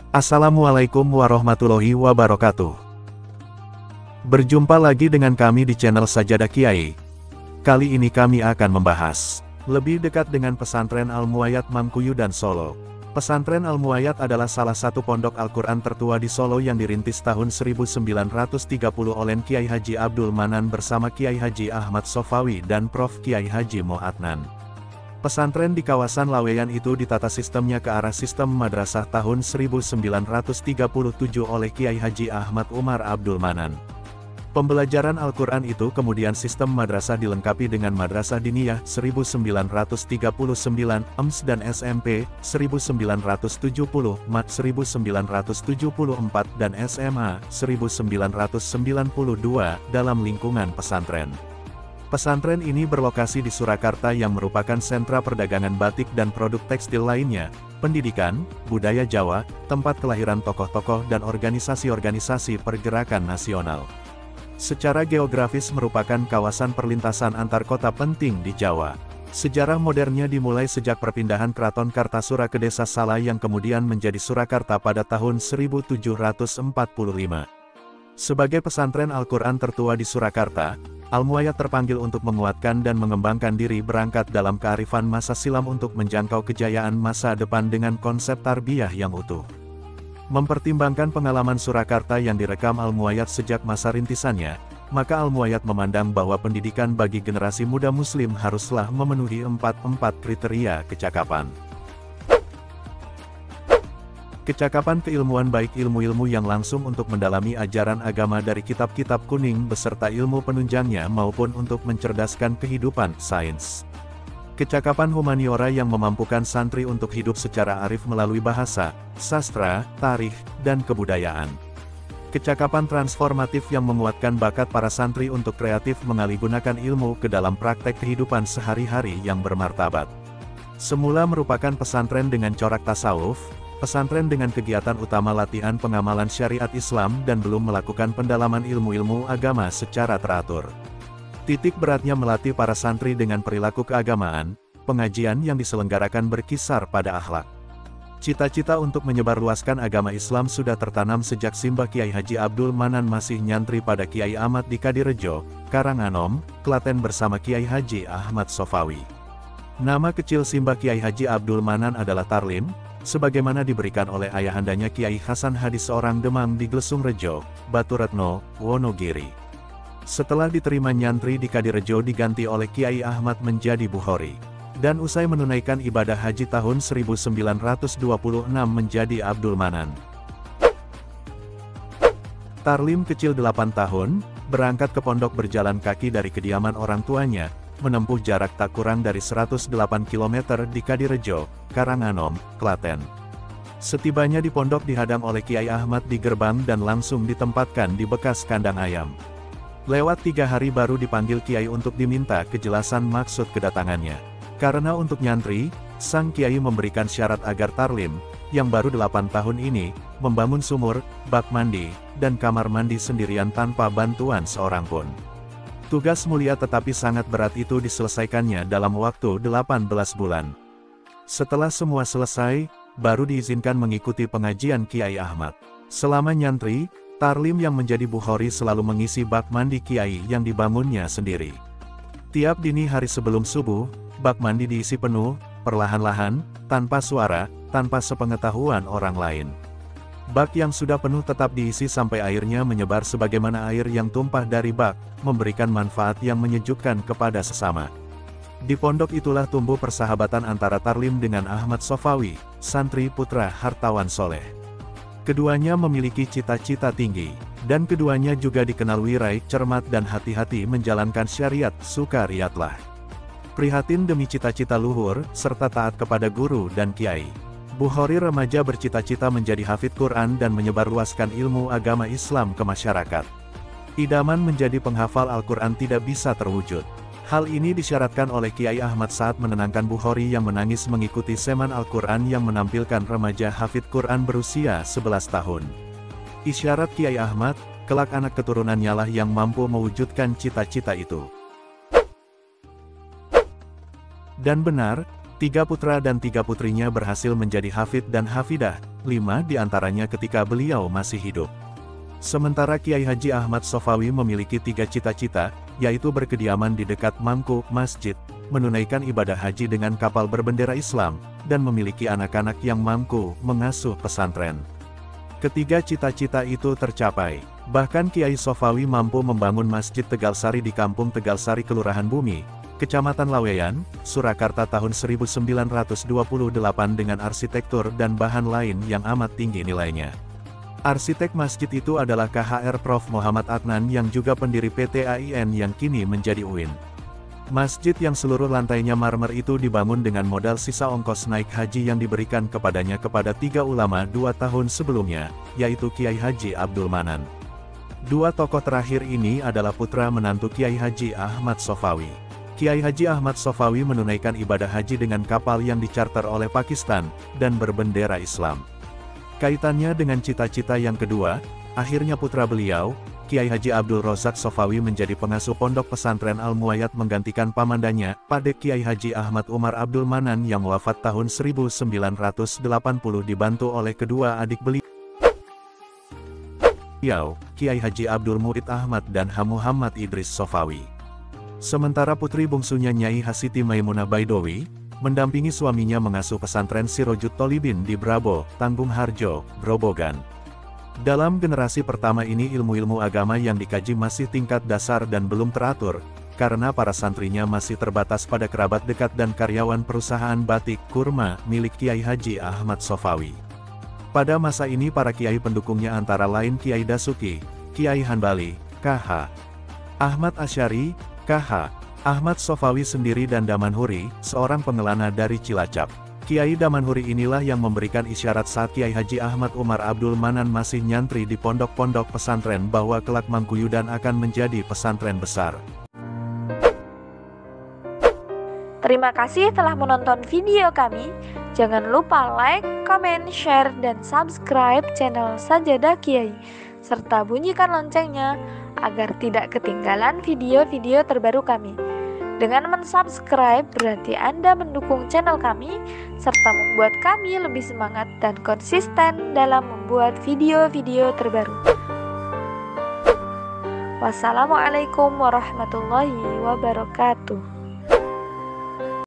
Assalamualaikum warahmatullahi wabarakatuh. Berjumpa lagi dengan kami di channel Sajadah Kiai. Kali ini kami akan membahas lebih dekat dengan pesantren Al-Muayyad Mangkuyu dan Solo. Pesantren Al-Muayyad adalah salah satu pondok Al-Quran tertua di Solo yang dirintis tahun 1930 oleh Kiai Haji Abdul Manan bersama Kiai Haji Ahmad Sofawi dan Prof. Kiai Haji Mo'adnan. Pesantren di kawasan Laweyan itu ditata sistemnya ke arah sistem madrasah tahun 1937 oleh Kiai Haji Ahmad Umar Abdul Manan. Pembelajaran Al-Quran itu kemudian sistem madrasah dilengkapi dengan Madrasah Diniyah 1939, EMS dan SMP 1970, MAT 1974 dan SMA 1992 dalam lingkungan pesantren. Pesantren ini berlokasi di Surakarta yang merupakan sentra perdagangan batik dan produk tekstil lainnya, pendidikan, budaya Jawa, tempat kelahiran tokoh-tokoh dan organisasi-organisasi pergerakan nasional. Secara geografis merupakan kawasan perlintasan antar kota penting di Jawa. Sejarah modernnya dimulai sejak perpindahan Keraton Kartasura ke Desa Sala yang kemudian menjadi Surakarta pada tahun 1745. Sebagai pesantren Al-Quran tertua di Surakarta, Al-Muayyad terpanggil untuk menguatkan dan mengembangkan diri berangkat dalam kearifan masa silam untuk menjangkau kejayaan masa depan dengan konsep tarbiyah yang utuh. Mempertimbangkan pengalaman Surakarta yang direkam Al-Muayyad sejak masa rintisannya, maka Al-Muayyad memandang bahwa pendidikan bagi generasi muda muslim haruslah memenuhi empat kriteria kecakapan. Kecakapan keilmuan baik ilmu-ilmu yang langsung untuk mendalami ajaran agama dari kitab-kitab kuning beserta ilmu penunjangnya maupun untuk mencerdaskan kehidupan sains. Kecakapan humaniora yang memampukan santri untuk hidup secara arif melalui bahasa, sastra, tarikh, dan kebudayaan. Kecakapan transformatif yang menguatkan bakat para santri untuk kreatif mengalihgunakan ilmu ke dalam praktek kehidupan sehari-hari yang bermartabat. Semula merupakan pesantren dengan corak tasawuf, pesantren dengan kegiatan utama latihan pengamalan syariat Islam dan belum melakukan pendalaman ilmu-ilmu agama secara teratur. Titik beratnya melatih para santri dengan perilaku keagamaan, pengajian yang diselenggarakan berkisar pada akhlak. Cita-cita untuk menyebarluaskan agama Islam sudah tertanam sejak Simbah Kiai Haji Abdul Manan masih nyantri pada Kiai Ahmad di Kadirejo, Karanganom, Klaten bersama Kiai Haji Ahmad Sofawi. Nama kecil Simbah Kiai Haji Abdul Manan adalah Tarlim, sebagaimana diberikan oleh ayahandanya Kiai Hasan Hadis seorang Demang di Glesung Rejo, Baturetno, Wonogiri. Setelah diterima nyantri di Kadirejo diganti oleh Kiai Ahmad menjadi Bukhori. Dan usai menunaikan ibadah haji tahun 1926 menjadi Abdul Manan. Tarlim kecil 8 tahun, berangkat ke pondok berjalan kaki dari kediaman orang tuanya, menempuh jarak tak kurang dari 108 km di Kadirejo, Karanganom, Klaten. Setibanya di pondok dihadang oleh Kiai Ahmad di gerbang dan langsung ditempatkan di bekas kandang ayam. Lewat 3 hari baru dipanggil Kiai untuk diminta kejelasan maksud kedatangannya. Karena untuk nyantri, sang Kiai memberikan syarat agar Tarlim, yang baru 8 tahun ini, membangun sumur, bak mandi, dan kamar mandi sendirian tanpa bantuan seorang pun. Tugas mulia tetapi sangat berat itu diselesaikannya dalam waktu 18 bulan. Setelah semua selesai, baru diizinkan mengikuti pengajian Kiai Ahmad. Selama nyantri, Tarlim yang menjadi Bukhori selalu mengisi bak mandi Kiai yang dibangunnya sendiri. Tiap dini hari sebelum subuh, bak mandi diisi penuh, perlahan-lahan, tanpa suara, tanpa sepengetahuan orang lain. Bak yang sudah penuh tetap diisi sampai airnya menyebar sebagaimana air yang tumpah dari bak, memberikan manfaat yang menyejukkan kepada sesama. Di pondok itulah tumbuh persahabatan antara Tarlim dengan Ahmad Sofawi, santri putra hartawan soleh. Keduanya memiliki cita-cita tinggi, dan keduanya juga dikenal wirai, cermat dan hati-hati menjalankan syariat, sukariatlah. Prihatin demi cita-cita luhur, serta taat kepada guru dan kiai. Bukhori remaja bercita-cita menjadi hafidz Quran dan menyebarluaskan ilmu agama Islam ke masyarakat. Idaman menjadi penghafal Al-Quran tidak bisa terwujud. Hal ini disyaratkan oleh Kiai Ahmad saat menenangkan Bukhori yang menangis mengikuti seman Al-Quran yang menampilkan remaja hafidz Quran berusia 11 tahun. Isyarat Kiai Ahmad, kelak anak keturunannya lah yang mampu mewujudkan cita-cita itu. Dan benar, 3 putra dan 3 putrinya berhasil menjadi hafid dan hafidah, 5 diantaranya ketika beliau masih hidup. Sementara Kiai Haji Ahmad Sofawi memiliki 3 cita-cita, yaitu berkediaman di dekat mangku masjid, menunaikan ibadah haji dengan kapal berbendera Islam, dan memiliki anak-anak yang mampu mengasuh pesantren. Ketiga cita-cita itu tercapai. Bahkan Kiai Sofawi mampu membangun Masjid Tegalsari di Kampung Tegalsari Kelurahan Bumi, Kecamatan Laweyan, Surakarta tahun 1928 dengan arsitektur dan bahan lain yang amat tinggi nilainya. Arsitek masjid itu adalah KHR Prof. Muhammad Adnan yang juga pendiri PT AIN yang kini menjadi UIN. Masjid yang seluruh lantainya marmer itu dibangun dengan modal sisa ongkos naik haji yang diberikan kepadanya kepada 3 ulama 2 tahun sebelumnya, yaitu Kiai Haji Abdul Manan. 2 tokoh terakhir ini adalah putra menantu Kiai Haji Ahmad Sofawi. Kiai Haji Ahmad Sofawi menunaikan ibadah haji dengan kapal yang dicarter oleh Pakistan, dan berbendera Islam. Kaitannya dengan cita-cita yang kedua, akhirnya putra beliau, Kiai Haji Abdul Rozak Sofawi menjadi pengasuh pondok pesantren Al-Muayyad menggantikan pamandannya, Padek Kiai Haji Ahmad Umar Abdul Manan yang wafat tahun 1980 dibantu oleh kedua adik beliau, Kiai Haji Abdul Murid Ahmad dan H. Muhammad Idris Sofawi. Sementara putri bungsunya Nyai Hasiti Maimunah Baidowi, mendampingi suaminya mengasuh pesantren Sirojut Tolibin di Brabo, Tanggung Harjo, Grobogan. Dalam generasi pertama ini ilmu-ilmu agama yang dikaji masih tingkat dasar dan belum teratur, karena para santrinya masih terbatas pada kerabat dekat dan karyawan perusahaan batik kurma milik Kiai Haji Ahmad Sofawi. Pada masa ini para kiai pendukungnya antara lain Kiai Dasuki, Kiai Hanbali, KH. Ahmad Asyari, KH. Ahmad Sofawi sendiri dan Damanhuri, seorang pengelana dari Cilacap. Kiai Damanhuri inilah yang memberikan isyarat saat Kiai Haji Ahmad Umar Abdul Manan masih nyantri di pondok-pondok pesantren bahwa kelak Mangkuyudan akan menjadi pesantren besar. Terima kasih telah menonton video kami. Jangan lupa like, comment, share, dan subscribe channel Sajadah Kiai, serta bunyikan loncengnya agar tidak ketinggalan video-video terbaru kami. Dengan mensubscribe berarti Anda mendukung channel kami, serta membuat kami lebih semangat dan konsisten dalam membuat video-video terbaru. Wassalamualaikum warahmatullahi wabarakatuh.